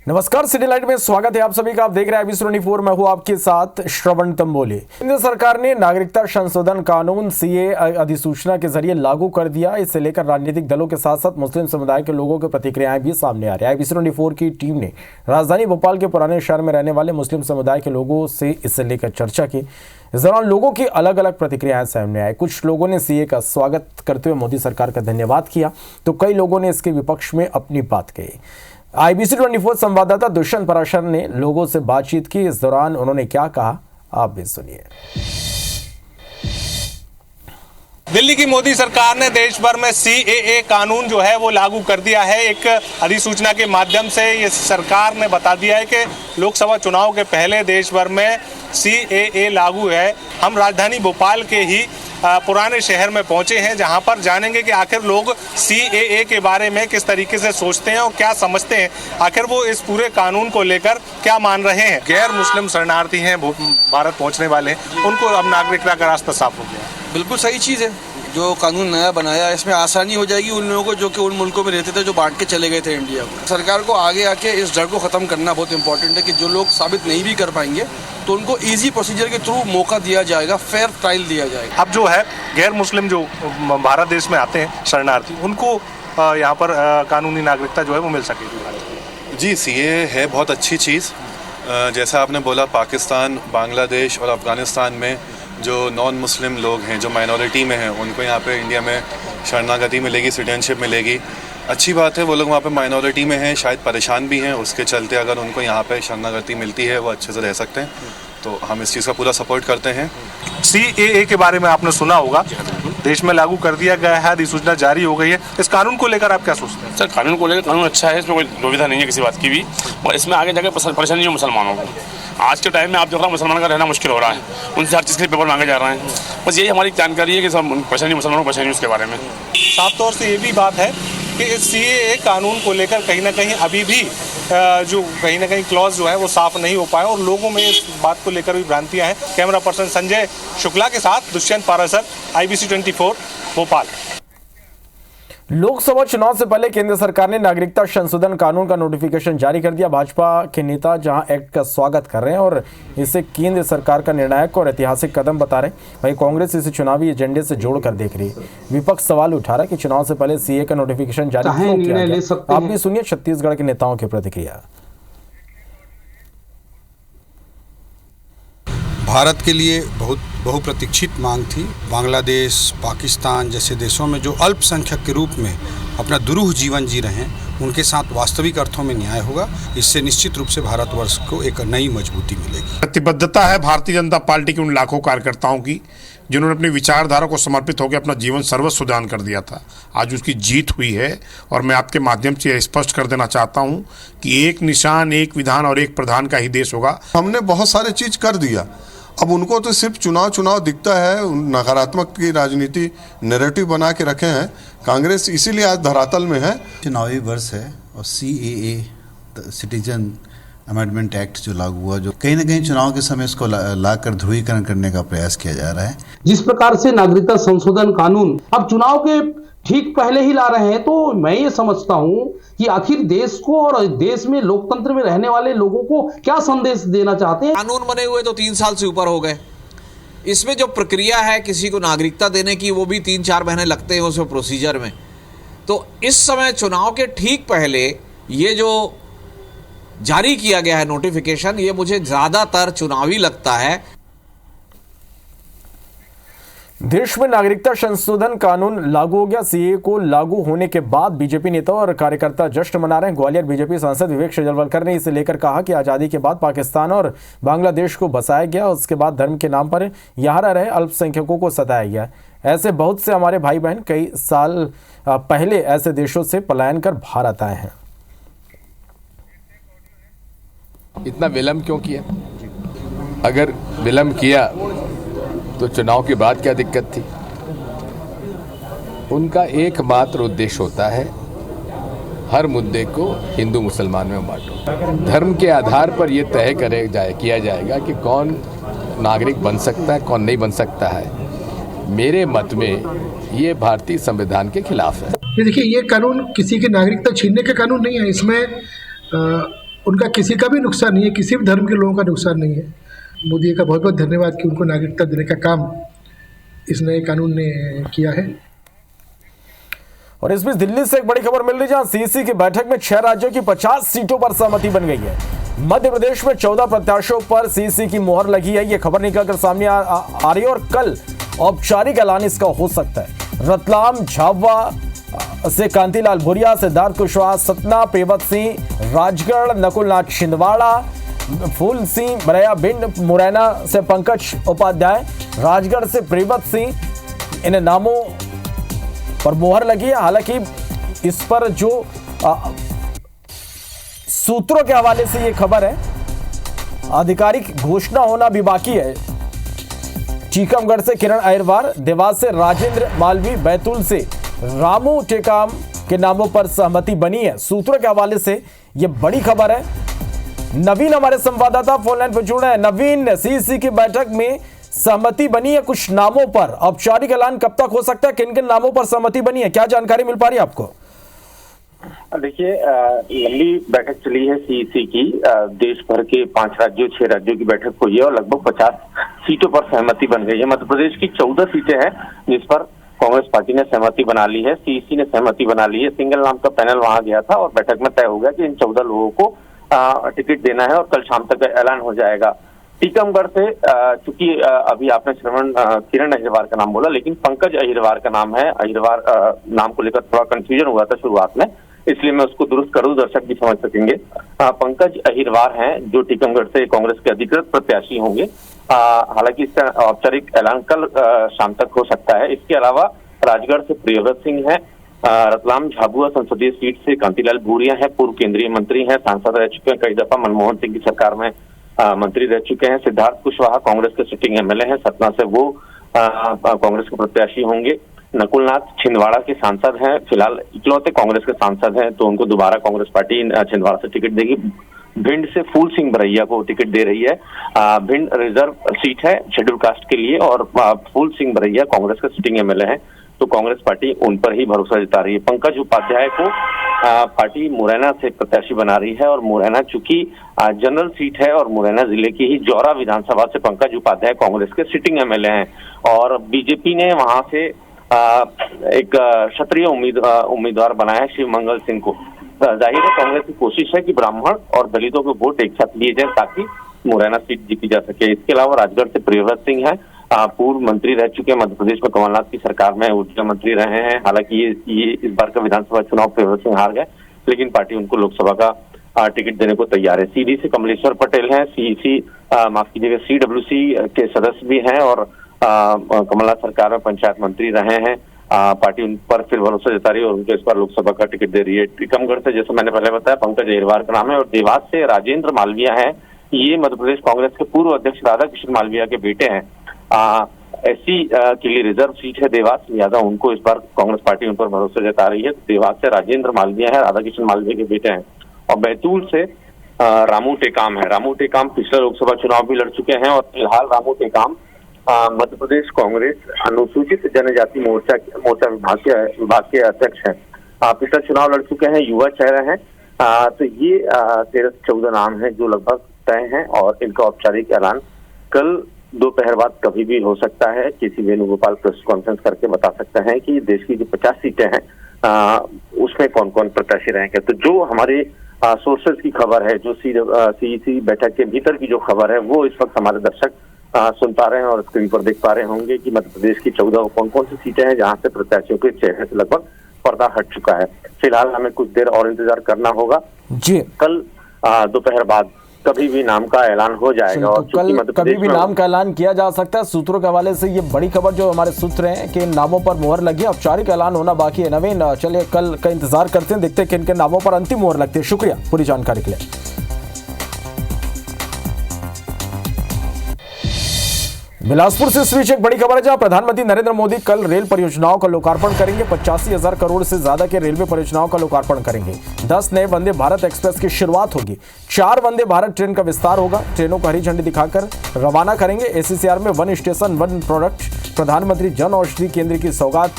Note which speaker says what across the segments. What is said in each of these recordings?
Speaker 1: नमस्कार, city light में स्वागत है आप सभी का। आप देख रहे हैं IB24। मैं हूं आपके साथ श्रवण तंबोली। केंद्र सरकार ने नागरिकता संशोधन कानून CAA अधिसूचना के जरिए लागू कर दिया। इसे लेकर राजनीतिक दलों के साथ साथ मुस्लिम समुदाय के लोगों की प्रतिक्रियाएं भी सामने आ रही है। IB24 की टीम ने राजधानी भोपाल के पुराने शहर में रहने वाले मुस्लिम समुदाय के लोगों से इसे लेकर चर्चा की। इस दौरान लोगों की अलग अलग प्रतिक्रियाएं सामने आई। कुछ लोगों ने CAA का स्वागत करते हुए मोदी सरकार का धन्यवाद किया, तो कई लोगों ने इसके विपक्ष में अपनी बात कही। IBC24 संवाददाता दुष्यंत पराशर ने लोगों से बातचीत की। इस दौरान उन्होंने क्या कहा, आप भी सुनिए।
Speaker 2: दिल्ली की मोदी सरकार ने देश भर में CAA कानून जो है वो लागू कर दिया है। एक अधिसूचना के माध्यम से ये सरकार ने बता दिया है कि लोकसभा चुनाव के पहले देश भर में CAA लागू है। हम राजधानी भोपाल के ही पुराने शहर में पहुंचे हैं, जहां पर जानेंगे कि आखिर लोग CAA के बारे में किस तरीके से सोचते हैं और क्या समझते हैं। आखिर वो इस पूरे कानून को लेकर क्या मान रहे हैं। गैर मुस्लिम शरणार्थी हैं, भारत पहुंचने वाले हैं, उनको अब नागरिकता का रास्ता साफ हो गया।
Speaker 3: बिल्कुल सही चीज़ है जो कानून नया बनाया, इसमें आसानी हो जाएगी उन लोगों को जो कि उन मुल्कों में रहते थे, जो बांट के चले गए थे इंडिया को। सरकार को आगे आके इस डर को ख़त्म करना बहुत इंपॉर्टेंट है कि जो लोग साबित नहीं भी कर पाएंगे तो उनको इजी प्रोसीजर के थ्रू मौका दिया जाएगा, फेयर ट्रायल दिया जाएगा।
Speaker 2: अब जो है गैर मुस्लिम जो भारत देश में आते हैं शरणार्थी, उनको यहाँ पर कानूनी नागरिकता जो है वो मिल सकेगी।
Speaker 4: जी, CAA है बहुत अच्छी चीज़। जैसा आपने बोला, पाकिस्तान, बांग्लादेश और अफ़गानिस्तान में जो नॉन मुस्लिम लोग हैं, जो माइनॉरिटी में हैं, उनको यहाँ पे इंडिया में शरणागति मिलेगी, सिटीजनशिप मिलेगी। अच्छी बात है, वो लोग वहाँ पे माइनॉरिटी में हैं, शायद परेशान भी हैं, उसके चलते अगर उनको यहाँ पे शरणागति मिलती है वो अच्छे से रह सकते हैं, तो हम इस चीज़ का पूरा सपोर्ट करते हैं।
Speaker 2: CAA के बारे में आपने सुना होगा, देश में लागू कर दिया गया है, अधिसूचना जारी हो गई है। इस कानून को लेकर आप क्या सोचते हैं?
Speaker 5: सर, कानून को लेकर कानून अच्छा है, इसमें कोई दुविधा नहीं है किसी बात की भी, और इसमें आगे जाकर परेशानी है मुसलमानों को। आज के टाइम में आप देख रहे हैं मुसलमानों का रहना मुश्किल हो रहा है, उनसे हर चीज़ के लिए पेपर मांगे जा रहे हैं। बस यही हमारी जानकारी है कि सब परेशानी मुसलमानों को परेशानी उसके बारे में।
Speaker 2: साफ तौर से ये भी बात है कि इस CAA कानून को लेकर कहीं ना कहीं अभी भी जो कहीं ना कहीं क्लॉज जो है वो साफ नहीं हो पाए और लोगों में इस बात को लेकर भी भ्रांतियां हैं। कैमरा पर्सन संजय शुक्ला के साथ दुष्यंत पाराशर, IBC24 भोपाल।
Speaker 1: लोकसभा चुनाव से पहले केंद्र सरकार ने नागरिकता संशोधन कानून का नोटिफिकेशन जारी कर दिया। भाजपा के नेता जहां एक्ट का स्वागत कर रहे हैं और इसे केंद्र सरकार का निर्णायक और ऐतिहासिक कदम बता रहे हैं, वहीं कांग्रेस इसे चुनावी एजेंडे से जोड़कर देख रही है। विपक्ष सवाल उठा रहा है कि चुनाव से पहले CAA का नोटिफिकेशन जारी क्यों किया गया। आप भी सुनिए छत्तीसगढ़ के नेताओं की प्रतिक्रिया।
Speaker 6: भारत के लिए बहुप्रतीक्षित मांग थी। बांग्लादेश, पाकिस्तान जैसे देशों में जो अल्पसंख्यक के रूप में अपना दुरूह जीवन जी रहे हैं, उनके साथ वास्तविक अर्थों में न्याय होगा। इससे निश्चित रूप से भारतवर्ष को एक नई मजबूती मिलेगी।
Speaker 7: प्रतिबद्धता है भारतीय जनता पार्टी के उन लाखों कार्यकर्ताओं की जिन्होंने अपनी विचारधारा को समर्पित होकर अपना जीवन सर्वस्व दान कर दिया था। आज उसकी जीत हुई है और मैं आपके माध्यम से स्पष्ट कर देना चाहता हूं कि एक निशान, एक विधान और एक प्रधान का ही देश होगा।
Speaker 8: हमने बहुत सारे चीज कर दिया, अब उनको तो सिर्फ चुनाव दिखता है। नकारात्मक की राजनीति नैरेटिव बना के रखे हैं कांग्रेस, इसीलिए आज धरातल में है।
Speaker 9: चुनावी वर्ष है और CAA सिटीजन अमेंडमेंट एक्ट जो लागू हुआ, जो कहीं ना कहीं चुनाव के समय इसको लाकर ध्रुवीकरण करने का प्रयास किया जा रहा है।
Speaker 10: जिस प्रकार से नागरिकता संशोधन कानून अब चुनाव के ठीक पहले ही ला रहे हैं, तो मैं ये समझता हूं कि आखिर देश को और देश में लोकतंत्र में रहने वाले लोगों को क्या संदेश देना चाहते हैं।
Speaker 3: कानून बने हुए तो 3 साल से ऊपर हो गए। इसमें जो प्रक्रिया है किसी को नागरिकता देने की, वो भी 3-4 महीने लगते हैं उसमें प्रोसीजर में। तो इस समय चुनाव के ठीक पहले ये जो जारी किया गया है नोटिफिकेशन, ये मुझे ज्यादातर चुनावी लगता है।
Speaker 1: देश में नागरिकता संशोधन कानून लागू हो गया। CAA को लागू होने के बाद बीजेपी नेता और कार्यकर्ता जश्न मना रहे हैं। ग्वालियर बीजेपी सांसद विवेक शेजवलकर ने इसे लेकर कहा कि आज़ादी के बाद पाकिस्तान और बांग्लादेश को बसाया गया, उसके बाद धर्म के नाम पर यहाँ रह रहे अल्पसंख्यकों को सताया गया। ऐसे बहुत से हमारे भाई बहन कई साल पहले ऐसे देशों से पलायन कर भारत आए हैं।
Speaker 11: इतना विलम्ब क्यों किया? अगर विलम्ब किया तो चुनाव के बाद क्या दिक्कत थी? उनका एकमात्र उद्देश्य होता है हर मुद्दे को हिंदू मुसलमान में बांटो। धर्म के आधार पर यह तय किया जाएगा कि कौन नागरिक बन सकता है, कौन नहीं बन सकता है। मेरे मत में ये भारतीय संविधान के खिलाफ है।
Speaker 12: ये देखिए, ये कानून किसी की नागरिकता छीनने का कानून नहीं है। इसमें उनका किसी का भी नुकसान नहीं है, किसी भी धर्म के लोगों का नुकसान नहीं है। मोदी जी का बहुत बहुत धन्यवाद कि उनको नागरिकता देने का काम इस नए कानून ने किया है।
Speaker 1: और इस बीच दिल्ली से एक बड़ी खबर मिल रही है, जहां सीईसी की बैठक में 6 राज्यों की 50 सीटों पर सहमति बन गई है। मध्य प्रदेश में 14 प्रत्याशियों पर सीईसी की मुहर लगी है। यह खबर निकलकर सामने आ रही है और कल औपचारिक ऐलान इसका हो सकता है। रतलाम, झाबुआ से कांतिलाल भूरिया, सिद्धार्थ कुशवाहा, सतना, प्रियव्रत सिंह, राजगढ़, नकुलनाथ छिंदवाड़ा, फूल सिंह बरैया, भिंड, मुरैना से पंकज उपाध्याय, राजगढ़ से प्रियव्रत सिंह, इन नामों पर मुहर लगी है। हालांकि इस पर जो सूत्रों के हवाले से यह खबर है, आधिकारिक घोषणा होना भी बाकी है। टीकमगढ़ से किरण अहिरवार, देवास से राजेंद्र मालवी, बैतूल से रामू टेकाम के नामों पर सहमति बनी है। सूत्रों के हवाले से यह बड़ी खबर है। नवीन हमारे संवाददाता फोन लाइन पर जुड़ रहे हैं। नवीन, सीईसी की बैठक में सहमति बनी है कुछ नामों पर, औपचारिक ऐलान कब तक हो सकता है? किन किन नामों पर सहमति बनी है, क्या जानकारी मिल पा रही है आपको?
Speaker 13: देखिए, लंबी बैठक चली है सीईसी की। देश भर के 5 राज्यों 6 राज्यों की बैठक हुई है और लगभग 50 सीटों पर सहमति बन गई है। मध्य प्रदेश की 14 सीटें हैं जिस पर कांग्रेस पार्टी ने सहमति बना ली है, सीईसी ने सहमति बना ली है। सिंगल नाम का पैनल वहां गया था और बैठक में तय हो गया कि इन 14 लोगों को टिकट देना है और कल शाम तक ऐलान हो जाएगा। टीकमगढ़ से चूंकि अभी आपने किरण अहिरवार का नाम बोला, लेकिन पंकज अहिरवार का नाम है। अहिरवार नाम को लेकर थोड़ा कंफ्यूजन हुआ था शुरुआत में, इसलिए मैं उसको दुरुस्त करूं, दर्शक भी समझ सकेंगे। पंकज अहिरवार हैं जो टीकमगढ़ से कांग्रेस के अधिकृत प्रत्याशी होंगे। हालांकि इसका औपचारिक ऐलान कल शाम तक हो सकता है। इसके अलावा राजगढ़ से प्रियव्रत सिंह है, रतलाम झाबुआ संसदीय सीट से कांतिलाल भूरिया है, पूर्व केंद्रीय मंत्री हैं, सांसद रह चुके हैं, कई दफा मनमोहन सिंह की सरकार में मंत्री रह चुके हैं। सिद्धार्थ कुशवाहा कांग्रेस के सिटिंग एमएलए हैं, सतना से वो कांग्रेस के प्रत्याशी होंगे। नकुलनाथ छिंदवाड़ा के सांसद हैं, फिलहाल इकलौते कांग्रेस के सांसद हैं, तो उनको दोबारा कांग्रेस पार्टी छिंदवाड़ा से टिकट देगी। भिंड से फूल सिंह बरैया को टिकट दे रही है। भिंड रिजर्व सीट है शेड्यूल कास्ट के लिए और फूल सिंह बरैया कांग्रेस के सिटिंग एमएलए हैं, तो कांग्रेस पार्टी उन पर ही भरोसा जता रही है। पंकज उपाध्याय को पार्टी मुरैना से प्रत्याशी बना रही है और मुरैना चूंकि जनरल सीट है और मुरैना जिले की ही जौरा विधानसभा से पंकज उपाध्याय कांग्रेस के सिटिंग एमएलए हैं और बीजेपी ने वहां से एक क्षत्रिय उम्मीदवार बनाया है शिव मंगल सिंह को। जाहिर है कांग्रेस की कोशिश है कि ब्राह्मण और दलितों के वोट एक साथ लिए जाए ताकि मुरैना सीट जीती जा सके। इसके अलावा राजगढ़ से प्रियव्रत सिंह है, पूर्व मंत्री रह चुके हैं, मध्य प्रदेश में कमलनाथ की सरकार में ऊर्जा मंत्री रहे हैं। हालांकि ये इस बार का विधानसभा चुनाव प्रियव्रत सिंह हार गए, लेकिन पार्टी उनको लोकसभा का टिकट देने को तैयार है। सीडी से कमलेश्वर पटेल हैं, माफ कीजिएगा सीडब्ल्यूसी के सदस्य भी हैं और कमलनाथ सरकार में पंचायत मंत्री रहे हैं। पार्टी उन पर फिर भरोसा जता रही है और उनको इस बार लोकसभा का टिकट दे रही है। टीकमगढ़ से जैसे मैंने पहले बताया पंकज अहिरवार का नाम है और देवास से राजेंद्र मालविया है। ये मध्य प्रदेश कांग्रेस के पूर्व अध्यक्ष राधा किशन मालविया के बेटे हैं। एससी के लिए रिजर्व सीट है देवास, लिहाजा उनको इस बार कांग्रेस पार्टी उन पर भरोसा जता रही है। देवास से राजेंद्र मालविया है, राधा किशन मालविया के बेटे हैं। और बैतूल से रामू टेकाम है। रामू टेकाम पिछले लोकसभा चुनाव भी लड़ चुके हैं और फिलहाल रामू टेकाम मध्य प्रदेश कांग्रेस अनुसूचित जनजाति मोर्चा विभाग के अध्यक्ष हैं। पिछला चुनाव लड़ चुके हैं, युवा चेहरा हैं। तो ये 13-14 नाम हैं जो लगभग तय हैं और इनका औपचारिक ऐलान कल दोपहर बाद कभी भी हो सकता है। केसी वेणुगोपाल प्रेस कॉन्फ्रेंस करके बता सकते हैं कि देश की जो 50 सीटें हैं उसमें कौन कौन प्रत्याशी रहेंगे। तो जो हमारे सोर्सेज की खबर है, जो सीईसी बैठक के भीतर की जो खबर है, वो इस वक्त हमारे दर्शक सुन पा रहे हैं और स्क्रीन पर देख पा रहे होंगे कि मध्य प्रदेश की 14 कौन कौन सी सीटें हैं जहां से प्रत्याशियों के चेहरे से लगभग पर्दा हट चुका है। फिलहाल हमें कुछ देर और इंतजार करना होगा जी। कल दोपहर बाद कभी भी नाम का ऐलान हो जाएगा और
Speaker 1: कल कभी भी नाम का ऐलान किया जा सकता है। सूत्रों के हवाले से ये बड़ी खबर जो हमारे सूत्र हैं कि नामों पर मुहर लगी, औपचारिक ऐलान होना बाकी है। नवीन, चलिए कल का इंतजार करते हैं, देखते हैं किन किन नामों पर अंतिम मुहर लगती है। शुक्रिया पूरी जानकारी के लिए। बिलासपुर से इस बीच एक बड़ी खबर है जहां प्रधानमंत्री नरेंद्र मोदी कल रेल परियोजनाओं का लोकार्पण करेंगे। 85,000 करोड़ से ज्यादा के रेलवे परियोजनाओं का लोकार्पण करेंगे। 10 नए वंदे भारत एक्सप्रेस की शुरुआत होगी। 4 वंदे भारत ट्रेन का विस्तार होगा। ट्रेनों को हरी झंडी दिखाकर रवाना करेंगे। एसीसीआर में 1 स्टेशन 1 प्रोडक्ट, प्रधानमंत्री जन औषधि केंद्र की सौगात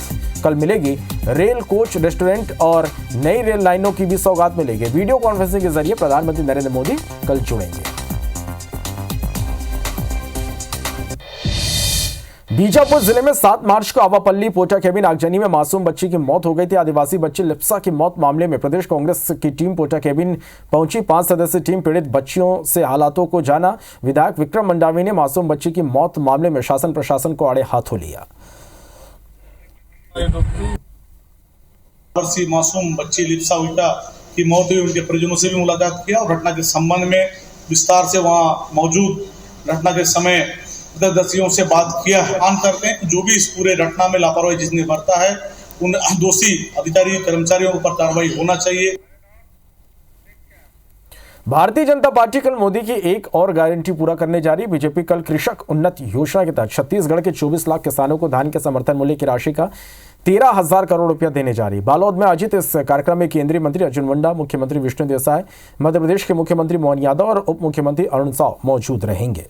Speaker 1: कल मिलेगी रेल, कोच, रेस्टोरेंट और नई रेल लाइनों की भी सौगात मिलेगी। वीडियो कॉन्फ्रेंसिंग के जरिए प्रधानमंत्री नरेंद्र मोदी कल जुड़ेंगे। बीजापुर जिले में 7 मार्च को आवापल्ली पोटाकेबिन आगजनी में मासूम बच्ची की मौत हो गई थी। आदिवासी बच्ची लिप्सा की मौत मामले में प्रदेश कांग्रेस की टीम पोटाकेबिन पहुंची। 5 सदस्यीय टीम पीड़ित बच्चियों से हालातों को जाना। विधायक विक्रम मंडावी ने मासूम बच्ची की मौत मामले में शासन प्रशासन को आड़े हाथों लिया।
Speaker 14: मासूम बच्ची लिप्सा उल्टा की मौत हुई, उनके परिजनों से भी मुलाकात किया और घटना के संबंध में विस्तार से वहां मौजूद घटना के समय दस्युओं से बात किया है। मान करते हैं कि जो भी इस पूरे घटना में लापरवाही जिसने बरता है उन दोषी अधिकारी कर्मचारियों पर कार्रवाई होना चाहिए।
Speaker 1: भारतीय जनता पार्टी कल मोदी की एक और गारंटी पूरा करने जा रही। बीजेपी कल कृषक उन्नत योजना के तहत छत्तीसगढ़ के 24 लाख किसानों को धान के समर्थन मूल्य की राशि का 13,000 करोड़ रुपया देने जा रही। बालोद में आयोजित इस कार्यक्रम में केंद्रीय मंत्री अर्जुन मुंडा, मुख्यमंत्री विष्णु देसाई, मध्य प्रदेश के मुख्यमंत्री मोहन यादव और उप मुख्यमंत्री अरुण साव मौजूद रहेंगे।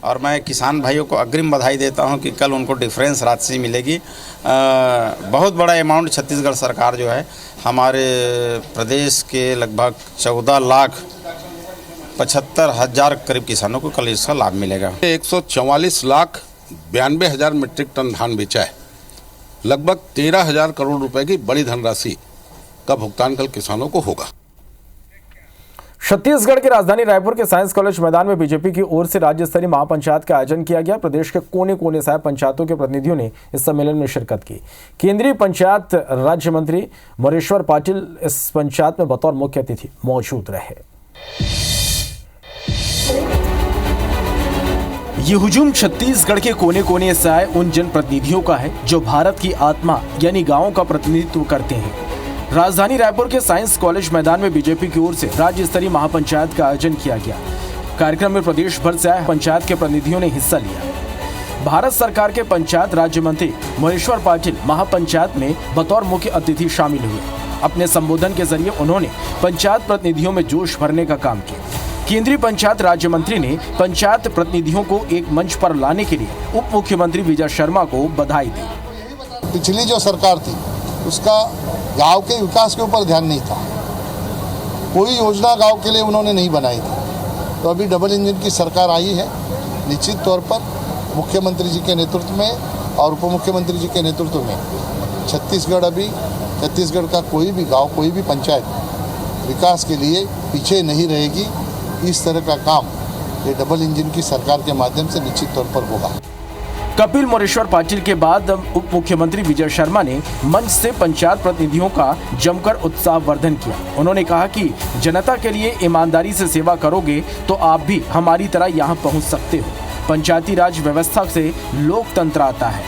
Speaker 15: और मैं किसान भाइयों को अग्रिम बधाई देता हूं कि कल उनको डिफरेंस राशि मिलेगी। बहुत बड़ा अमाउंट छत्तीसगढ़ सरकार जो है हमारे प्रदेश के लगभग 14,75,000 करीब किसानों को कल इसका लाभ मिलेगा।
Speaker 16: 144,92,000 मीट्रिक टन धान बेचा है। लगभग 13,000 करोड़ रुपए की बड़ी धनराशि का भुगतान कल किसानों को होगा।
Speaker 1: छत्तीसगढ़ की राजधानी रायपुर के साइंस कॉलेज मैदान में बीजेपी की ओर से राज्य स्तरीय महापंचायत का आयोजन किया गया। प्रदेश के कोने कोने से पंचायतों के प्रतिनिधियों ने इस सम्मेलन में शिरकत की। केंद्रीय पंचायत राज्य मंत्री मोरेश्वर पाटिल इस पंचायत में बतौर मुख्य अतिथि मौजूद रहे। ये हुजूम छत्तीसगढ़ के कोने कोने से आए उन जनप्रतिनिधियों का है जो भारत की आत्मा यानी गांवों का प्रतिनिधित्व करते हैं। राजधानी रायपुर के साइंस कॉलेज मैदान में बीजेपी की ओर से राज्य स्तरीय महापंचायत का आयोजन किया गया। कार्यक्रम में प्रदेश भर से आए पंचायत के प्रतिनिधियों ने हिस्सा लिया। भारत सरकार के पंचायत राज्य मंत्री मोरेश्वर पाटिल महापंचायत में बतौर मुख्य अतिथि शामिल हुए। अपने संबोधन के जरिए उन्होंने पंचायत प्रतिनिधियों में जोश भरने का काम किया। केंद्रीय पंचायत राज्य मंत्री ने पंचायत प्रतिनिधियों को एक मंच पर लाने के लिए उप मुख्यमंत्री विजय शर्मा को बधाई दी।
Speaker 17: पिछली जो सरकार थी उसका गांव के विकास के ऊपर ध्यान नहीं था, कोई योजना गांव के लिए उन्होंने नहीं बनाई थी। तो अभी डबल इंजन की सरकार आई है। निश्चित तौर पर मुख्यमंत्री जी के नेतृत्व में और उप मुख्यमंत्री जी के नेतृत्व में छत्तीसगढ़ का कोई भी गांव, कोई भी पंचायत विकास के लिए पीछे नहीं रहेगी। इस तरह का काम ये डबल इंजन की सरकार के माध्यम से निश्चित तौर पर होगा।
Speaker 1: कपिल मोरेश्वर पाटिल के बाद उप मुख्यमंत्री विजय शर्मा ने मंच से पंचायत प्रतिनिधियों का जमकर उत्साहवर्धन किया। उन्होंने कहा कि जनता के लिए ईमानदारी से सेवा करोगे तो आप भी हमारी तरह यहां पहुंच सकते हो। पंचायती राज व्यवस्था से लोकतंत्र आता है।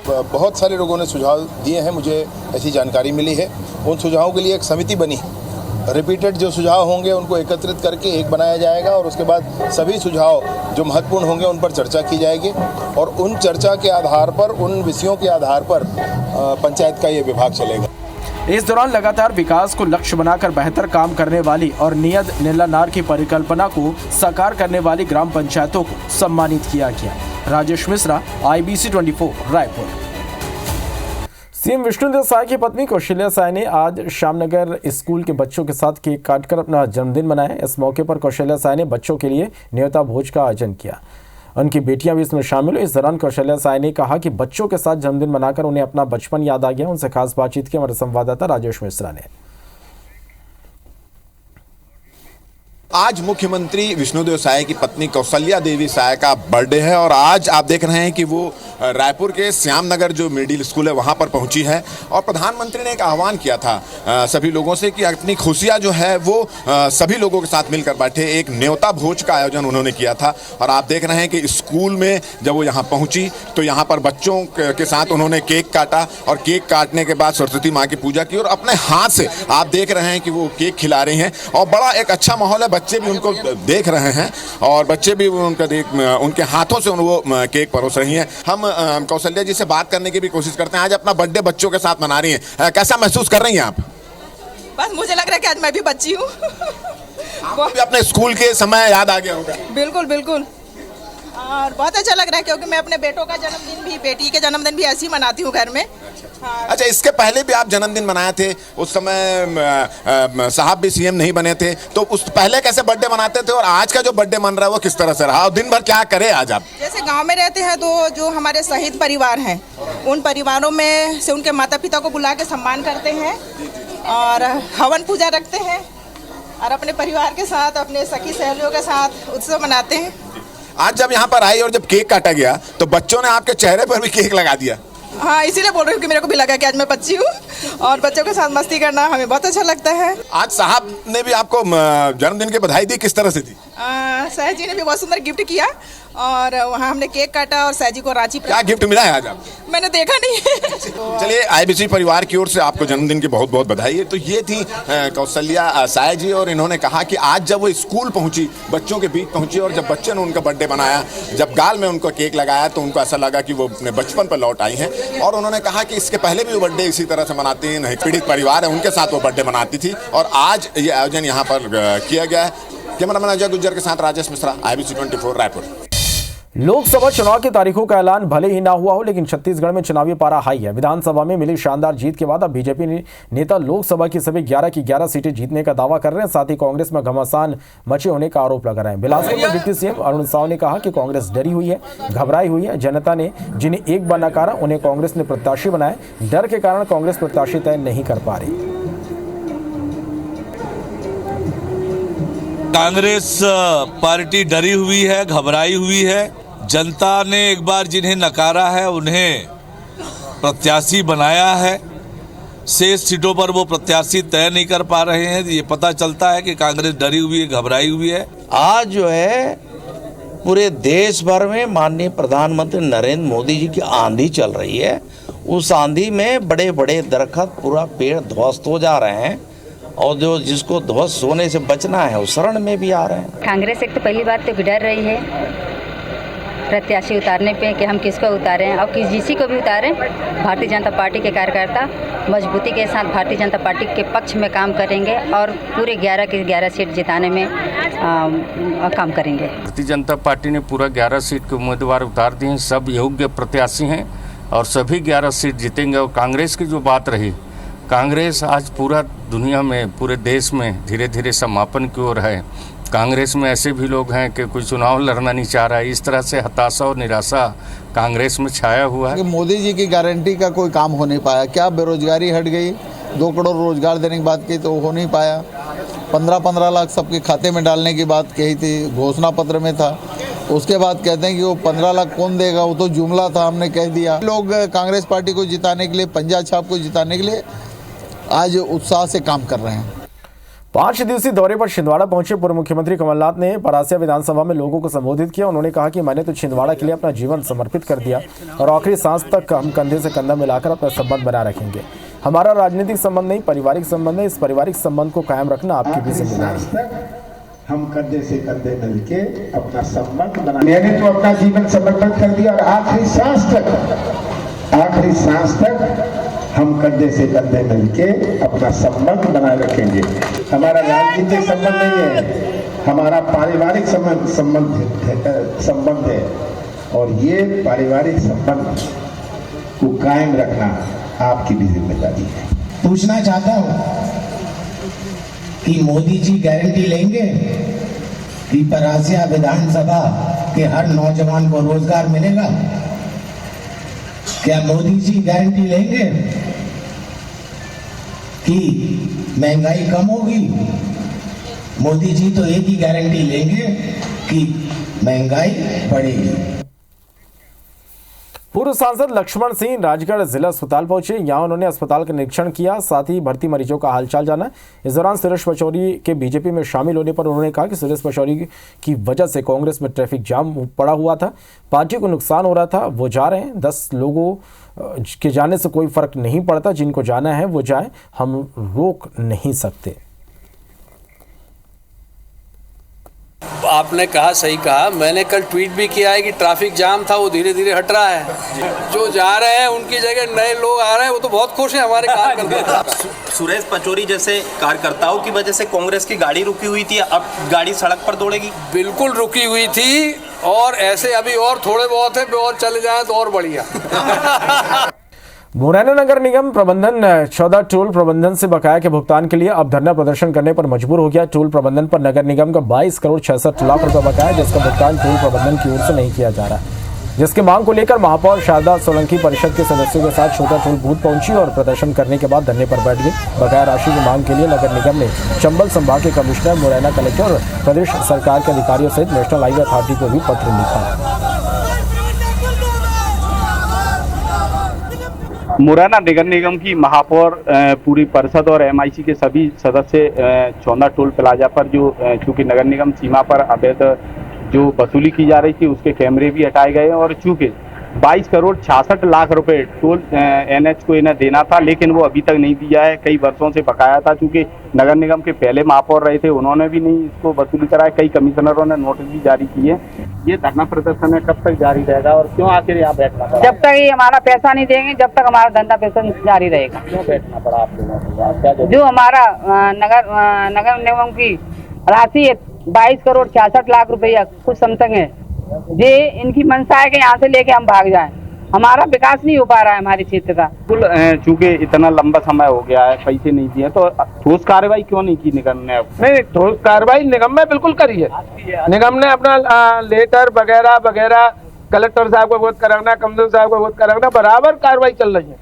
Speaker 18: बहुत सारे लोगों ने सुझाव दिए हैं, मुझे ऐसी जानकारी मिली है। उन सुझावों के लिए एक समिति बनी है। रिपीटेड जो सुझाव होंगे उनको एकत्रित करके एक बनाया जाएगा और उसके बाद सभी सुझाव जो महत्वपूर्ण होंगे उन पर चर्चा की जाएगी और उन चर्चा के आधार पर, उन विषयों के आधार पर पंचायत का ये विभाग चलेगा।
Speaker 1: इस दौरान लगातार विकास को लक्ष्य बनाकर बेहतर काम करने वाली और नियत नीलानार की परिकल्पना को साकार करने वाली ग्राम पंचायतों को सम्मानित किया गया। राजेश मिश्रा, IBC 24 रायपुर। सीएम विष्णु देसाई की पत्नी कौशल्या साय ने आज श्यामनगर स्कूल के बच्चों के साथ केक काटकर अपना जन्मदिन मनाया। इस मौके पर कौशल्या साय ने बच्चों के लिए न्योता भोज का आयोजन किया। उनकी बेटियां भी इसमें शामिल हुई। इस दौरान कौशल्या साय ने कहा कि बच्चों के साथ जन्मदिन मनाकर उन्हें अपना बचपन याद आ गया। उनसे खास बातचीत की हमारे संवाददाता राजेश मिश्रा ने।
Speaker 19: आज मुख्यमंत्री विष्णुदेव साय की पत्नी कौशल्या देवी साय का बर्थडे है और आज आप देख रहे हैं कि वो रायपुर के श्यामनगर जो मिडिल स्कूल है वहाँ पर पहुँची है और प्रधानमंत्री ने एक आह्वान किया था सभी लोगों से कि अपनी खुशियाँ जो है वो सभी लोगों के साथ मिलकर बैठे। एक न्योता भोज का आयोजन उन्होंने किया था और आप देख रहे हैं कि स्कूल में जब वो यहाँ पहुँची तो यहाँ पर बच्चों के साथ उन्होंने केक काटा और केक काटने के बाद सरस्वती माँ की पूजा की और अपने हाथ से आप देख रहे हैं कि वो केक खिला रही हैं और बड़ा एक अच्छा माहौल है। बच्चे भी उनको देख रहे हैं और बच्चे भी उनके हाथों से वो केक परोस रही हैं। हम कौशल्या जी से बात करने की भी कोशिश करते हैं। आज अपना बर्थडे बच्चों के साथ मना रही हैं, कैसा महसूस कर रही हैं आप?
Speaker 20: बस मुझे लग रहा है कि आज मैं भी बच्ची हूँ।
Speaker 19: आपको भी अपने स्कूल के समय याद आ गया होगा?
Speaker 20: बिल्कुल बिल्कुल। और बहुत अच्छा लग रहा है क्योंकि मैं अपने बेटों का जन्मदिन भी, बेटी के जन्मदिन भी ऐसे ही मनाती हूँ घर में। हाँ।
Speaker 19: अच्छा, इसके पहले भी आप जन्मदिन मनाए थे, उस समय साहब भी सीएम नहीं बने थे, तो उस पहले कैसे बर्थडे मनाते थे और आज का जो बर्थडे मन रहा है वो किस तरह से रहा और दिन भर क्या करे आज आप?
Speaker 20: जैसे गांव में रहते हैं तो जो हमारे शहीद परिवार हैं उन परिवारों में से उनके माता पिता को बुला के सम्मान करते हैं और हवन पूजा रखते हैं और अपने परिवार के साथ, अपने सखी सहेलियों के साथ उत्सव मनाते हैं।
Speaker 19: आज जब यहाँ पर आई और जब केक काटा गया तो बच्चों ने आपके चेहरे पर भी केक लगा दिया।
Speaker 20: हाँ, इसीलिए बोल रही हूँ कि मेरे को भी लगा कि आज मैं बच्ची हूँ और बच्चों के साथ मस्ती करना हमें बहुत अच्छा लगता है।
Speaker 19: आज साहब ने भी आपको जन्मदिन की बधाई दी, किस तरह से दी?
Speaker 20: सहज जी ने भी बहुत सुंदर गिफ्ट किया और वहाँ हमने केक काटा और सहज जी को रांची।
Speaker 19: क्या गिफ्ट मिला है आज आप?
Speaker 20: मैंने देखा नहीं है।
Speaker 19: चलिए, आईबीसी परिवार की ओर से आपको जन्मदिन की बहुत बहुत बधाई है। तो ये थी कौशल्या साय जी और इन्होंने कहा कि आज जब वो स्कूल पहुंची, बच्चों के बीच पहुंची और जब बच्चे ने उनका बर्थडे बनाया, जब गाल में उनको केक लगाया तो उनको ऐसा लगा कि वो अपने बचपन पर लौट आई हैं। और उन्होंने कहा कि इसके पहले भी वो बर्थडे इसी तरह से मनाती हैं, पीड़ित परिवार है उनके साथ वो बर्थडे मनाती थी और आज ये आयोजन यहाँ पर किया गया है। कैमरामैन अजय गुज्जर के साथ राजेश मिश्रा, IBC 24 रायपुर।
Speaker 1: लोकसभा चुनाव की तारीखों का ऐलान भले ही ना हुआ हो, लेकिन छत्तीसगढ़ में चुनावी पारा हाई है। विधानसभा में मिली शानदार जीत के बाद अब बीजेपी नेता लोकसभा की सभी 11 की 11 सीटें जीतने का दावा कर रहे हैं। साथ ही कांग्रेस में घमासान मचे होने का आरोप लगा रहे हैं। बिलासपुर में डिप्टी सीएम अरुण साव ने कहा कि कांग्रेस डरी हुई है, घबराई हुई है। जनता ने जिन्हें एक बार नकारा उन्हें कांग्रेस ने प्रत्याशी बनाए। डर के कारण कांग्रेस प्रत्याशी तय नहीं कर पा रही।
Speaker 21: कांग्रेस पार्टी डरी हुई है, घबराई हुई है। जनता ने एक बार जिन्हें नकारा है उन्हें प्रत्याशी बनाया है। शेष सीटों पर वो प्रत्याशी तय नहीं कर पा रहे हैं। ये पता चलता है कि कांग्रेस डरी हुई है, घबराई हुई है।
Speaker 22: आज जो है पूरे देश भर में माननीय प्रधानमंत्री नरेंद्र मोदी जी की आंधी चल रही है। उस आंधी में बड़े बड़े दरख्त, पूरा पेड़ ध्वस्त हो जा रहे हैं और जो जिसको ध्वस्त होने से बचना है वो शरण में भी आ रहे हैं।
Speaker 23: कांग्रेस एक तो पहली बात तो डर रही है प्रत्याशी उतारने पे कि हम किसको उतारें और किसी को भी उतारें। भारतीय जनता पार्टी के कार्यकर्ता मजबूती के साथ भारतीय जनता पार्टी के पक्ष में काम करेंगे और पूरे 11 की 11 सीट जिताने में काम करेंगे।
Speaker 24: भारतीय जनता पार्टी ने पूरा 11 सीट के उम्मीदवार उतार दिए हैं। सब योग्य प्रत्याशी हैं और सभी 11 सीट जीतेंगे। और कांग्रेस की जो बात रही, कांग्रेस आज पूरा दुनिया में, पूरे देश में धीरे धीरे समापन की ओर है। कांग्रेस में ऐसे भी लोग हैं कि कोई चुनाव लड़ना नहीं चाह रहा है। इस तरह से हताशा और निराशा कांग्रेस में छाया हुआ है।
Speaker 25: मोदी जी की गारंटी का कोई काम हो नहीं पाया। क्या बेरोजगारी हट गई? 2 करोड़ रोजगार देने की बात की तो हो नहीं पाया। 15-15 लाख सबके खाते में डालने की बात कही थी, घोषणा पत्र में था। उसके बाद कहते हैं कि वो 15 लाख कौन देगा, वो तो जुमला था, हमने कह दिया। लोग कांग्रेस पार्टी को जिताने के लिए, पंजा छाप को जिताने के लिए आज उत्साह से काम कर रहे हैं।
Speaker 1: 5 दिवसीय दौरे पर छिंदवाड़ा पहुंचे पूर्व मुख्यमंत्री कमलनाथ ने परासिया विधानसभा में लोगों को संबोधित किया। उन्होंने कहा कि मैंने तो छिंदवाड़ा के लिए अपना जीवन समर्पित कर दिया और आखिरी सांस तक हम कंधे से कंधा मिलाकर अपना संबंध बना रखेंगे। हमारा राजनीतिक संबंध नहीं, पारिवारिक संबंध है। इस पारिवारिक संबंध को कायम रखना आपकी भी जिम्मेदारी है।
Speaker 26: हम कंधे से कंधे मिलके अपना संबंध बना। मैंने तो अपना जीवन समर्पित कर दिया और आखिरी सांस तक हम कंधे से कंधे मिलके अपना संबंध बनाए रखेंगे। हमारा राजनीतिक संबंध नहीं है, हमारा पारिवारिक संबंध है और ये पारिवारिक संबंध को कायम रखना आपकी भी जिम्मेदारी है।
Speaker 27: पूछना चाहता हूं कि मोदी जी गारंटी लेंगे कि परासिया विधानसभा के हर नौजवान को रोजगार मिलेगा? क्या मोदी जी गारंटी लेंगे कि महंगाई कम होगी? मोदी जी तो एक ही गारंटी लेंगे कि महंगाई बढ़ेगी।
Speaker 1: पूर्व सांसद लक्ष्मण सिंह राजगढ़ जिला अस्पताल पहुंचे। यहां उन्होंने अस्पताल का निरीक्षण किया, साथ ही भर्ती मरीजों का हालचाल जाना। इस दौरान सुरेश पचौरी के बीजेपी में शामिल होने पर उन्होंने कहा कि सुरेश पचौरी की वजह से कांग्रेस में ट्रैफिक जाम पड़ा हुआ था, पार्टी को नुकसान हो रहा था। वो जा रहे हैं, 10 लोगों के जाने से कोई फर्क नहीं पड़ता। जिनको जाना है वो जाए, हम रोक नहीं सकते।
Speaker 2: आपने कहा, सही कहा। मैंने कल ट्वीट भी किया है कि ट्रैफिक जाम था, वो धीरे धीरे हट रहा है। जो जा रहे हैं उनकी जगह नए लोग आ रहे हैं, वो तो बहुत खुश हैं हमारे कार्यकर्ता।
Speaker 4: सुरेश पचौरी जैसे कार्यकर्ताओं की वजह से कांग्रेस की गाड़ी रुकी हुई थी, अब गाड़ी सड़क पर दौड़ेगी?
Speaker 2: बिल्कुल रुकी हुई थी, और ऐसे अभी और थोड़े बहुत है, और चले जाए तो और बढ़िया।
Speaker 1: मुरैना नगर निगम प्रबंधन 14 टोल प्रबंधन से बकाया के भुगतान के लिए अब धरना प्रदर्शन करने पर मजबूर हो गया। टोल प्रबंधन पर नगर निगम का 22 करोड़ 66 लाख रुपए बकाया, जिसका भुगतान टोल प्रबंधन की ओर से नहीं किया जा रहा है, जिसकी मांग को लेकर महापौर शारदा सोलंकी परिषद के सदस्यों के साथ छोटा टोल बूथ पहुंची और प्रदर्शन करने के बाद धरने पर बैठ गई। बकाया राशि की मांग के लिए नगर निगम ने चंबल संभाग के कमिश्नर, मुरैना कलेक्टर और प्रदेश सरकार के अधिकारियों सहित नेशनल हाईवे अथॉरिटी को भी पत्र लिखा।
Speaker 5: मुरैना नगर निगम की महापौर पूरी परिषद और एमआईसी के सभी सदस्य चौंदा टोल प्लाजा पर जो चूंकि नगर निगम सीमा पर अवैध जो वसूली की जा रही थी उसके कैमरे भी हटाए गए, और चूंकि 22 करोड़ 66 लाख रुपए टोल एनएच को इन्हें देना था, लेकिन वो अभी तक नहीं दिया है। कई वर्षों से बकाया था, चूंकि नगर निगम के पहले महापौर रहे थे, उन्होंने भी नहीं इसको वसूली कराया। कई कमिश्नरों ने नोटिस भी जारी किए। ये धरना प्रदर्शन है, कब तक जारी रहेगा और क्यों आखिर यहाँ बैठना पड़ा?
Speaker 6: जब तक ये हमारा पैसा नहीं देंगे, जब तक हमारा धंधा पैसा जारी रहेगा।
Speaker 5: क्यों बैठना पड़ा आप लोगों को?
Speaker 6: जो हमारा नगर निगम की राशि 22 करोड़ 66 लाख रुपया कुछ समथिंग है, ये इनकी मंशा है कि यहाँ से लेके हम भाग जाएं। हमारा विकास नहीं हो पा रहा है हमारे क्षेत्र का।
Speaker 5: चूंकि इतना लंबा समय हो गया है, पैसे नहीं दिए, तो ठोस कार्रवाई क्यों नहीं की निगम ने?
Speaker 7: नहीं, ठोस कार्रवाई निगम में बिल्कुल करी है। निगम ने अपना लेटर वगैरह वगैरह कलेक्टर साहब को अवगत कराना, कमिश्नर साहब को अवगत कराना, बराबर कार्रवाई चल रही है।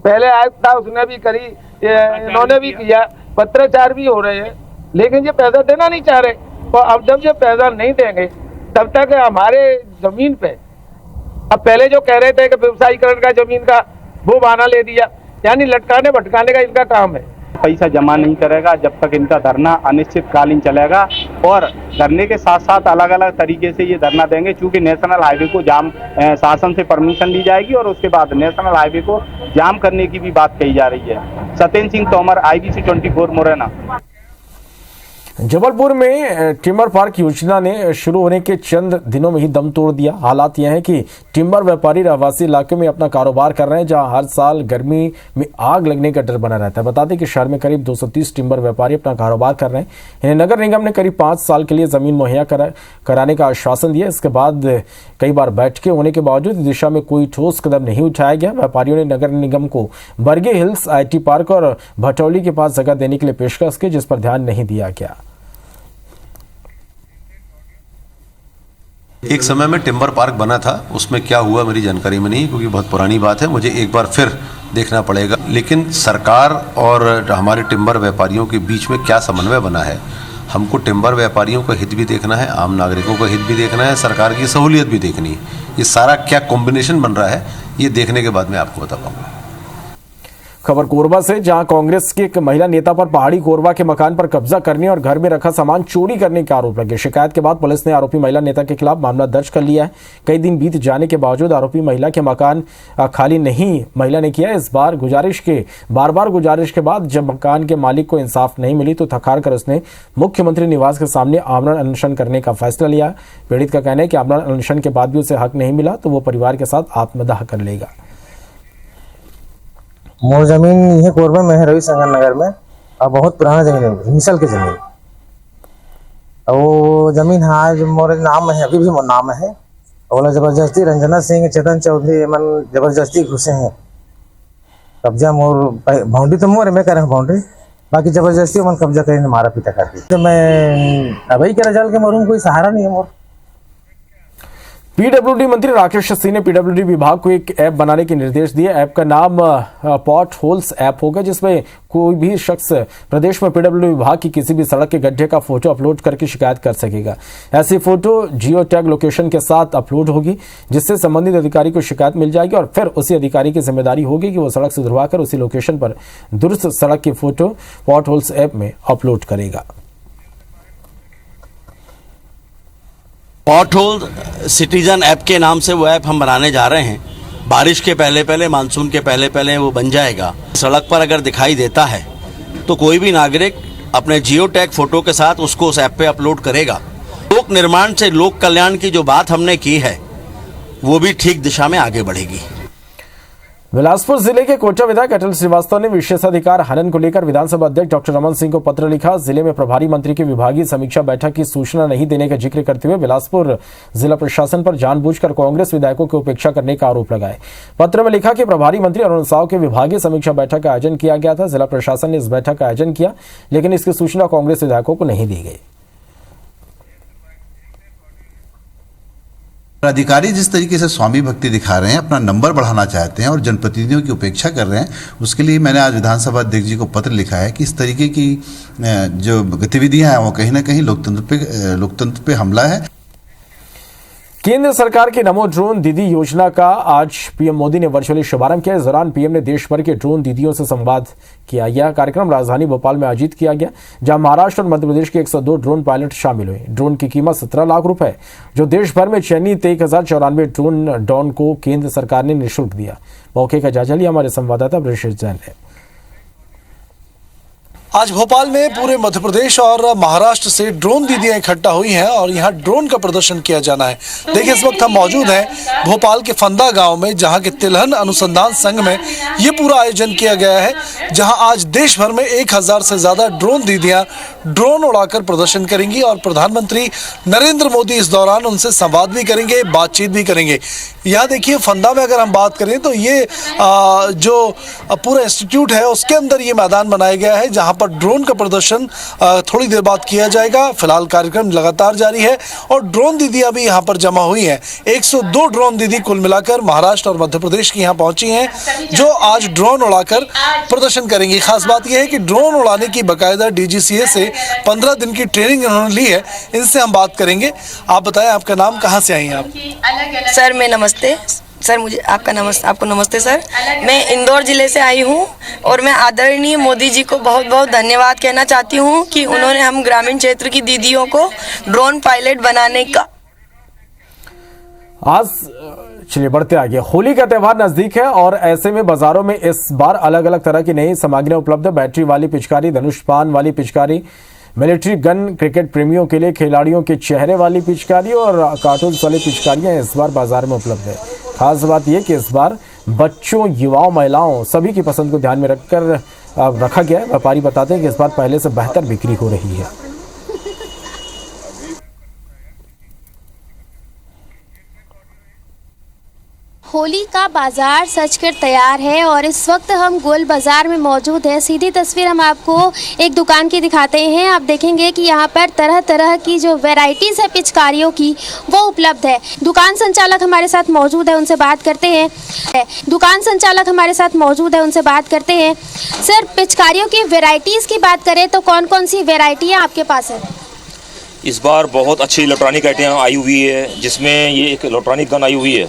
Speaker 7: पहले आयुक्त था उसने भी करी, इन्होंने भी किया, पत्राचार भी हो रहे हैं, लेकिन ये पैसा देना नहीं चाह रहे। तो अब जब ये पैसा नहीं देंगे तब तक हमारे जमीन पे, अब पहले जो कह रहे थे कि व्यवसायीकरण का जमीन का वो बहाना ले दिया, यानी लटकाने भटकाने का इनका काम है।
Speaker 5: पैसा जमा नहीं करेगा जब तक इनका धरना अनिश्चितकालीन चलेगा, और धरने के साथ साथ अलग अलग तरीके से ये धरना देंगे। चूंकि नेशनल हाईवे को जाम शासन से परमिशन ली जाएगी और उसके बाद नेशनल हाईवे को जाम करने की भी बात कही जा रही है। सत्येंद्र सिंह तोमर, IBC 24 मुरैना।
Speaker 1: जबलपुर में टिम्बर पार्क योजना ने शुरू होने के चंद दिनों में ही दम तोड़ दिया। हालात यह है कि टिम्बर व्यापारी रहवासी इलाके में अपना कारोबार कर रहे हैं, जहां हर साल गर्मी में आग लगने का डर बना रहता है। बता दें कि शहर में करीब 230 टिम्बर व्यापारी अपना कारोबार कर रहे हैं। इन्हें नगर निगम ने करीब 5 साल के लिए जमीन मुहैया कराने का आश्वासन दिया। इसके बाद कई बार बैठकें होने के बावजूद इस दिशा में कोई ठोस कदम नहीं उठाया गया। व्यापारियों ने नगर निगम को बर्गे हिल्स IT पार्क और भटौली के पास जगह देने के लिए पेशकश की, जिस पर ध्यान नहीं दिया गया।
Speaker 8: एक समय में टिम्बर पार्क बना था, उसमें क्या हुआ मेरी जानकारी में नहीं, क्योंकि बहुत पुरानी बात है, मुझे एक बार फिर देखना पड़ेगा। लेकिन सरकार और हमारे टिम्बर व्यापारियों के बीच में क्या समन्वय बना है, हमको टिम्बर व्यापारियों का हित भी देखना है, आम नागरिकों का हित भी देखना है, सरकार की सहूलियत भी देखनी है। ये सारा क्या कॉम्बिनेशन बन रहा है, ये देखने के बाद मैं आपको बता पाऊंगा।
Speaker 1: खबर कोरबा से, जहां कांग्रेस की एक महिला नेता पर पहाड़ी कोरबा के मकान पर कब्जा करने और घर में रखा सामान चोरी करने के आरोप लगे। शिकायत के बाद पुलिस ने आरोपी महिला नेता के खिलाफ मामला दर्ज कर लिया है। कई दिन बीत जाने के बावजूद आरोपी महिला के मकान खाली नहीं महिला ने किया। इस बार बार बार गुजारिश के बाद जब मकान के मालिक को इंसाफ नहीं मिली तो थकार कर उसने मुख्यमंत्री निवास के सामने आमरण अनशन करने का फैसला लिया। पीड़ित का कहना है कि आमरण अनशन के बाद भी उसे हक नहीं मिला तो वो परिवार के साथ आत्मदाह कर लेगा।
Speaker 9: मोर जमीन ये कोरबा में है, रवि शंकर नगर में, और बहुत पुराना जमीन है, मिसल की जमीन। और वो जमीन है आज मोर नाम में है, अभी भी मोर नाम है। और जबरदस्ती रंजना सिंह, चेतन चौधरी मन जबरदस्ती घुसे हैं कब्जा। मोर बाउंड्री तो मोर में करे बाउंड्री, बाकी जबरदस्ती मन कब्जा करे, मारा पीटा करके। तो मैं अभी के रजल के मोरूम कोई सहारा नहीं है मोर।
Speaker 1: पीडब्ल्यूडी मंत्री राकेश सिंह ने पीडब्ल्यूडी विभाग को एक ऐप बनाने के निर्देश दिए। ऐप का नाम पॉट होल्स ऐप होगा, जिसमें कोई भी शख्स प्रदेश में पीडब्ल्यूडी विभाग की किसी भी सड़क के गड्ढे का फोटो अपलोड करके शिकायत कर सकेगा। ऐसी फोटो जियो टैग लोकेशन के साथ अपलोड होगी, जिससे संबंधित अधिकारी को शिकायत मिल जाएगी और फिर उसी अधिकारी की जिम्मेदारी होगी कि वो सड़क से धुलवाकर उसी लोकेशन पर दुरुस्त सड़क की फोटो पॉट होल्स ऐप में अपलोड करेगा।
Speaker 4: पॉट होल सिटीजन ऐप के नाम से वो ऐप हम बनाने जा रहे हैं। बारिश के पहले पहले, मानसून के पहले पहले वो बन जाएगा। सड़क पर अगर दिखाई देता है तो कोई भी नागरिक अपने जियो टैग फोटो के साथ उसको उस ऐप पे अपलोड करेगा। लोक निर्माण से लोक कल्याण की जो बात हमने की है वो भी ठीक दिशा में आगे बढ़ेगी।
Speaker 1: बिलासपुर जिले के कोटा विधायक अटल श्रीवास्तव ने विशेषाधिकार हनन को लेकर विधानसभा अध्यक्ष डॉक्टर रमन सिंह को पत्र लिखा। जिले में प्रभारी मंत्री की विभागीय समीक्षा बैठक की सूचना नहीं देने का जिक्र करते हुए बिलासपुर जिला प्रशासन पर जानबूझकर कांग्रेस विधायकों की उपेक्षा करने का आरोप लगाए। पत्र में लिखा कि प्रभारी मंत्री अरुण साव के विभागीय समीक्षा बैठक का आयोजन किया गया था। जिला प्रशासन ने इस बैठक का आयोजन किया, लेकिन इसकी सूचना कांग्रेस विधायकों को नहीं दी गई।
Speaker 3: अधिकारी जिस तरीके से स्वामी भक्ति दिखा रहे हैं, अपना नंबर बढ़ाना चाहते हैं और जनप्रतिनिधियों की उपेक्षा कर रहे हैं, उसके लिए मैंने आज विधानसभा अध्यक्ष जी को पत्र लिखा है कि इस तरीके की जो गतिविधियां हैं वो कहीं ना कहीं लोकतंत्र पे हमला है।
Speaker 1: केंद्र सरकार की नमो ड्रोन दीदी योजना का आज पीएम मोदी ने वर्चुअली शुभारंभ किया। इस दौरान पीएम ने देश भर के ड्रोन दीदियों से संवाद किया। यह कार्यक्रम राजधानी भोपाल में आयोजित किया गया, जहां महाराष्ट्र और मध्य प्रदेश के 102 ड्रोन पायलट शामिल हुए। ड्रोन की कीमत 17 लाख रुपए, जो देश भर में चयनित 1094 ड्रोन को केंद्र सरकार ने निःशुल्क दिया। मौके का जायजा लिया हमारे संवाददाता ब्रिजेश जैन ने।
Speaker 10: आज भोपाल में पूरे मध्य प्रदेश और महाराष्ट्र से ड्रोन दीदियां इकट्ठा हुई हैं और यहां ड्रोन का प्रदर्शन किया जाना है। देखिए, इस वक्त हम मौजूद हैं भोपाल के फंदा गांव में, जहां के तिलहन अनुसंधान संघ में ये पूरा आयोजन किया गया है, जहां आज देश भर में 1000 से ज्यादा ड्रोन दीदियां ड्रोन उड़ाकर प्रदर्शन करेंगी और प्रधानमंत्री नरेंद्र मोदी इस दौरान उनसे संवाद भी करेंगे, बातचीत भी करेंगे। यहाँ देखिए, फंदा में अगर हम बात करें तो ये जो पूरा इंस्टीट्यूट है उसके अंदर ये मैदान बनाया गया है, जहाँ पर ड्रोन का प्रदर्शन थोड़ी देर बाद किया जाएगा। फिलहाल कार्यक्रम लगातार जारी है और ड्रोन दीदियां भी यहाँ पर जमा हुई हैं। 102 ड्रोन दीदी कुल मिलाकर महाराष्ट्र और मध्य प्रदेश की यहाँ पहुंची हैं, जो आज ड्रोन उड़ाकर प्रदर्शन करेंगी। खास बात यह है कि ड्रोन उड़ाने की बाकायदा डीजीसीए से 15 दिन की ट्रेनिंग उन्होंने ली है। इनसे हम बात करेंगे। आप बताएं, आपका नाम, कहाँ से आई हैं आप?
Speaker 11: सर मैं नमस्ते सर, मुझे आपको नमस्ते सर। मैं इंदौर जिले से आई हूँ और मैं आदरणीय मोदी जी को बहुत बहुत धन्यवाद कहना चाहती हूँ कि उन्होंने हम ग्रामीण क्षेत्र की दीदियों को ड्रोन पायलट बनाने का।
Speaker 1: आज चलिए बढ़ते आगे। होली का त्यौहार नजदीक है और ऐसे में बाजारों में इस बार अलग अलग तरह की नई सामग्रियां उपलब्ध है। बैटरी वाली पिचकारी, धनुष पान वाली पिचकारी, मिलिट्री गन, क्रिकेट प्रेमियों के लिए खिलाड़ियों के चेहरे वाली पिचकारी और कार्टून वाली पिचकारियां इस बार बाजार में उपलब्ध है। खास बात यह कि इस बार बच्चों, युवाओं, महिलाओं सभी की पसंद को ध्यान में रखा गया है। व्यापारी बताते हैं कि इस बार पहले से बेहतर बिक्री हो रही है।
Speaker 12: होली का बाजार सजकर तैयार है और इस वक्त हम गोल बाजार में मौजूद हैं। सीधी तस्वीर हम आपको एक दुकान की दिखाते हैं। आप देखेंगे कि यहाँ पर तरह तरह की जो वैरायटीज़ है पिचकारियों की वो उपलब्ध है। दुकान संचालक हमारे साथ मौजूद है, उनसे बात करते हैं। सर, पिचकारियों की वैरायटीज़ की बात करें तो कौन कौन सी वैरायटियाँ आपके पास है?
Speaker 13: इस बार बहुत अच्छी इलेक्ट्रॉनिक आइटम आई हुई है, जिसमें ये एक इलेक्ट्रॉनिक गन आई हुई है,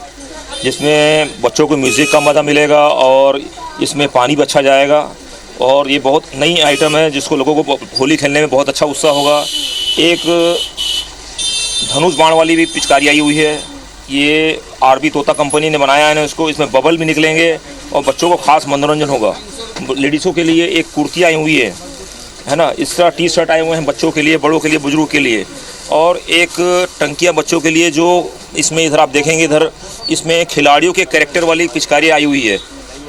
Speaker 13: जिसमें बच्चों को म्यूज़िक का मज़ा मिलेगा और इसमें पानी भी अच्छा जाएगा। और ये बहुत नई आइटम है जिसको लोगों को होली खेलने में बहुत अच्छा उत्साह होगा। एक धनुष बाण वाली भी पिचकारी आई हुई है, ये आरबी तोता कंपनी ने बनाया है इसको। इसमें बबल भी निकलेंगे और बच्चों को खास मनोरंजन होगा। लेडीज़ों के लिए एक कुर्ती आई हुई है ना, इस तरह टी शर्ट आए हुए हैं बच्चों के लिए, बड़ों के लिए, बुजुर्गों के लिए। और एक टंकियाँ बच्चों के लिए, जो इसमें इधर आप देखेंगे, इधर इसमें खिलाड़ियों के कैरेक्टर वाली पिचकारी आई हुई है,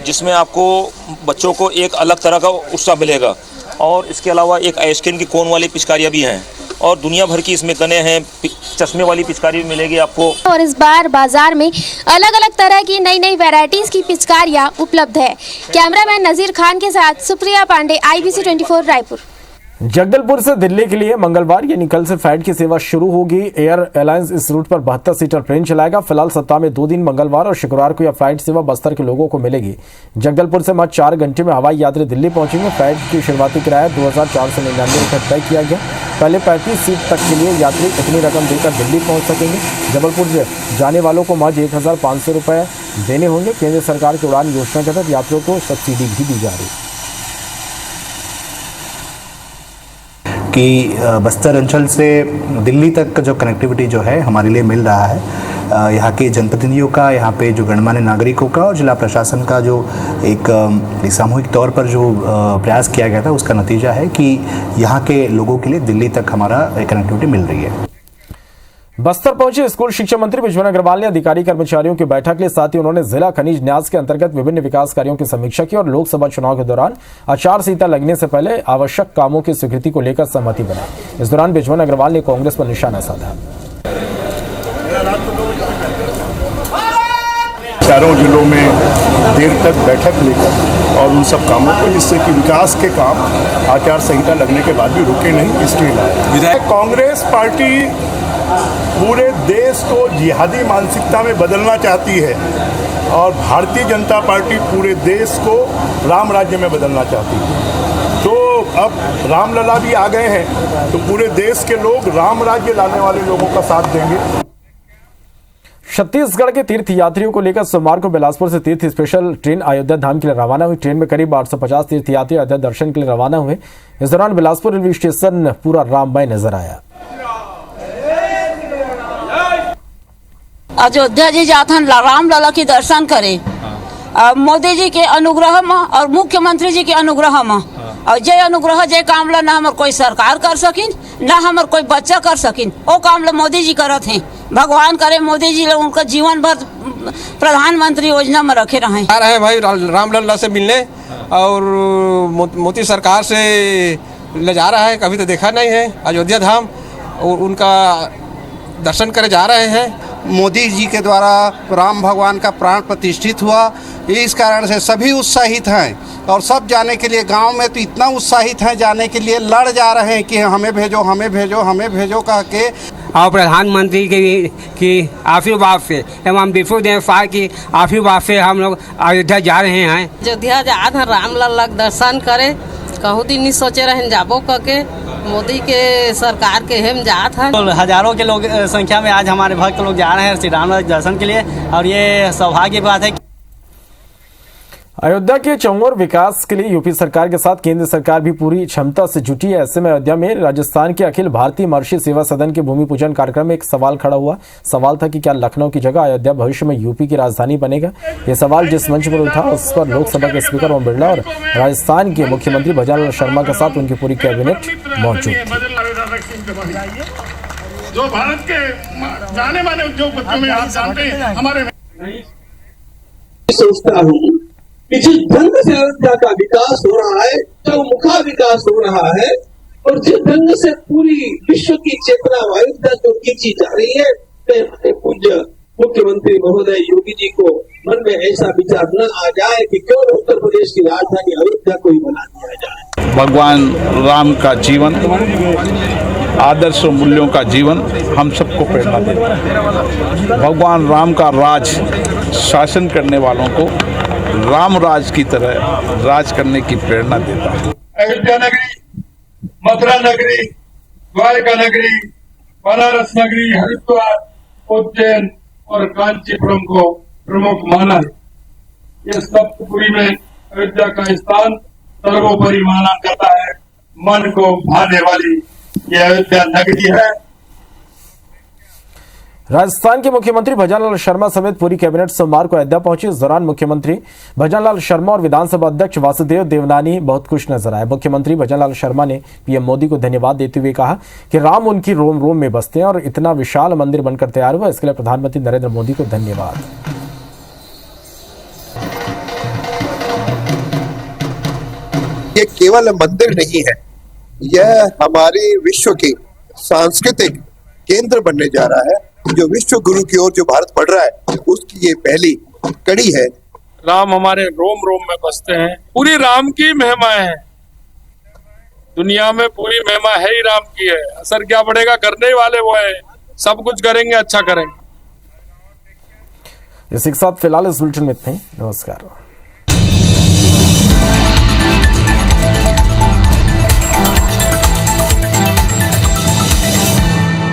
Speaker 13: जिसमें आपको बच्चों को एक अलग तरह का उत्साह मिलेगा। और इसके अलावा एक आइसक्रीम की कोन वाली पिचकारियाँ भी हैं और दुनिया भर की इसमें गने हैं। चश्मे वाली पिचकारी भी मिलेगी आपको।
Speaker 12: और इस बार बाजार में अलग अलग तरह की नई नई वैरायटीज की पिचकारियाँ उपलब्ध है। कैमरामैन नजीर खान के साथ सुप्रिया पांडे, IBC 24 रायपुर।
Speaker 1: जगदलपुर से दिल्ली के लिए मंगलवार यानी कल से फ्लाइट की सेवा शुरू होगी। एयर एलायंस इस रूट पर 72 सीटर ट्रेन चलाएगा। फिलहाल सप्ताह में 2 दिन मंगलवार और शुक्रवार को यह फ्लाइट सेवा बस्तर के लोगों को मिलेगी। जगदलपुर से मात्र 4 घंटे में हवाई यात्री दिल्ली पहुंचेंगे। फ्लाइट की शुरुआती किराया 2499 रुपये तय किया गया। पहले 35 सीट तक के लिए यात्री इतनी रकम देकर दिल्ली पहुँच सकेंगे। जबलपुर जाने वालों को मात्र 1500 रुपये देने होंगे। केंद्र सरकार की उड़ान योजना के तहत यात्रियों को सब्सिडी भी दी जा रही है।
Speaker 14: कि बस्तर अंचल से दिल्ली तक का जो कनेक्टिविटी जो है हमारे लिए मिल रहा है। यहाँ के जनप्रतिनिधियों का, यहाँ पे जो गणमान्य नागरिकों का और जिला प्रशासन का जो एक सामूहिक तौर पर जो प्रयास किया गया था, उसका नतीजा है कि यहाँ के लोगों के लिए दिल्ली तक हमारा कनेक्टिविटी मिल रही है।
Speaker 1: बस्तर पहुंचे स्कूल शिक्षा मंत्री बिजवन अग्रवाल ने अधिकारी कर्मचारियों की बैठक ली। साथ ही उन्होंने जिला खनिज न्यास के अंतर्गत विभिन्न विकास कार्यों की समीक्षा की और लोकसभा चुनाव के दौरान आचार संहिता लगने से पहले आवश्यक कामों की स्वीकृति को लेकर सहमति बनाई। इस दौरान बिजवन अग्रवाल ने कांग्रेस पर निशाना साधा।
Speaker 15: चारों जिलों में देर तक बैठक लेकर और उन सब कामों को, जिससे कि विकास के काम आचार संहिता लगने के बाद भी रुके नहीं, इसके लिए कांग्रेस पार्टी पूरे देश को जिहादी मानसिकता में बदलना चाहती है और भारतीय जनता पार्टी पूरे देश को राम राज्य में बदलना चाहती है। तो अब रामलला भी आ गए हैं, तो पूरे देश के लोग राम राज्य लाने वाले लोगों का साथ देंगे।
Speaker 1: छत्तीसगढ़ के तीर्थ यात्रियों को लेकर सोमवार को बिलासपुर से तीर्थ स्पेशल ट्रेन अयोध्या धाम के लिए रवाना हुई। ट्रेन में करीब 850 तीर्थ यात्री अयोध्या दर्शन के लिए रवाना हुए। इस दौरान बिलासपुर रेलवे स्टेशन पूरा राममय नजर आया।
Speaker 16: अयोध्या जी जाते हैं रामलला के दर्शन करे, मोदी जी के अनुग्रह में और मुख्यमंत्री जी के अनुग्रह में, और जय अनुग्रह जय कामला ना हमार कोई सरकार कर सकिन ना हमार कोई बच्चा कर सकिन, वो कामला मोदी जी करत हैं। भगवान करे मोदी जी उनका जीवन भर प्रधानमंत्री योजना में रखे रहे।
Speaker 17: आ रहे हैं भाई रामलला से मिलने और मोदी सरकार से ले जा रहा है, कभी तो देखा नहीं है अयोध्या धाम, और उनका दर्शन करे जा रहे हैं।
Speaker 18: मोदी जी के द्वारा राम भगवान का प्राण प्रतिष्ठित हुआ, इस कारण से सभी उत्साहित हैं और सब जाने के लिए, गांव में तो इतना उत्साहित हैं जाने के लिए, लड़ जा रहे हैं कि हमें भेजो हमें भेजो हमें भेजो कह के।
Speaker 19: और प्रधानमंत्री की आशीर्वाद से एवं विष्णुदेव साय की आशीर्वाद से हम लोग अयोध्या जा रहे हैं।
Speaker 20: अयोध्या जा रहे रामलला दर्शन करे, कहूँ दिन नहीं सोचे रहे जाबो करके, मोदी के सरकार के हम जात हैं।
Speaker 19: हजारों के लोग संख्या में आज हमारे भक्त लोग जा रहे हैं श्री राम दर्शन के लिए, और ये सौभाग्य की बात है।
Speaker 1: अयोध्या के चौंगोर विकास के लिए यूपी सरकार के साथ केंद्र सरकार भी पूरी क्षमता से जुटी है। ऐसे में अयोध्या में राजस्थान के अखिल भारतीय महर्षि सेवा सदन के भूमि पूजन कार्यक्रम में एक सवाल खड़ा हुआ। सवाल था कि क्या लखनऊ की जगह अयोध्या भविष्य में यूपी की राजधानी बनेगा। यह सवाल जिस मंच पर उठा उस पर लोकसभा के स्पीकर ओम बिरला और राजस्थान के मुख्यमंत्री भजनलाल शर्मा के साथ उनकी पूरी कैबिनेट मौजूद थी।
Speaker 21: जो भारत के जाने माने उद्योगपतियों में आप जानते हैं, हमारे
Speaker 28: सोचता हूँ कि जिस ढंग से अयोध्या का विकास हो रहा है, चौमुखा विकास हो रहा है, और जिस ढंग से पूरी विश्व की चेतना अयोध्या को खींची जा रही है, हमारे पूज्य मुख्यमंत्री महोदय योगी जी को मन में ऐसा विचार न आ जाए कि क्यों उत्तर प्रदेश की राजधानी अयोध्या को ही बना दिया जाए।
Speaker 15: भगवान राम का जीवन, आदर्श मूल्यों का जीवन हम सबको प्रेरणा देता है। भगवान राम का राज, शासन करने वालों को राम राज की तरह राज करने की प्रेरणा देता है।
Speaker 21: अयोध्या नगरी, मथुरा नगरी, द्वारका नगरी, बनारस नगरी, हरिद्वार, उज्जैन और कांचीपुरम को प्रमुख माना है। ये सप्तपुरी में अयोध्या का स्थान सर्वोपरि माना जाता है। मन को भाने वाली ये अयोध्या नगरी है।
Speaker 1: राजस्थान के मुख्यमंत्री भजनलाल शर्मा समेत पूरी कैबिनेट सोमवार को अयोध्या पहुंची। इस दौरान मुख्यमंत्री भजनलाल शर्मा और विधानसभा अध्यक्ष वासुदेव देवनानी बहुत खुश नजर आए। मुख्यमंत्री भजनलाल शर्मा ने पीएम मोदी को धन्यवाद देते हुए कहा कि राम उनकी रोम रोम में बसते हैं और इतना विशाल मंदिर बनकर तैयार हुआ, इसके लिए प्रधानमंत्री नरेंद्र मोदी को धन्यवाद।
Speaker 29: ये केवल मंदिर नहीं है, यह हमारी विश्व की सांस्कृतिक केंद्र बनने जा रहा है। जो विश्व गुरु की ओर जो भारत बढ़ रहा है, उसकी ये पहली कड़ी है।
Speaker 21: राम हमारे रोम रोम में बसते हैं। पूरी राम की महिमा है, दुनिया में पूरी महिमा है ही राम की है। असर क्या पड़ेगा, करने वाले वो है, सब कुछ करेंगे, अच्छा करेंगे।
Speaker 1: इसी के साथ फिलहाल इस बुलेटिन में इतना ही। नमस्कार।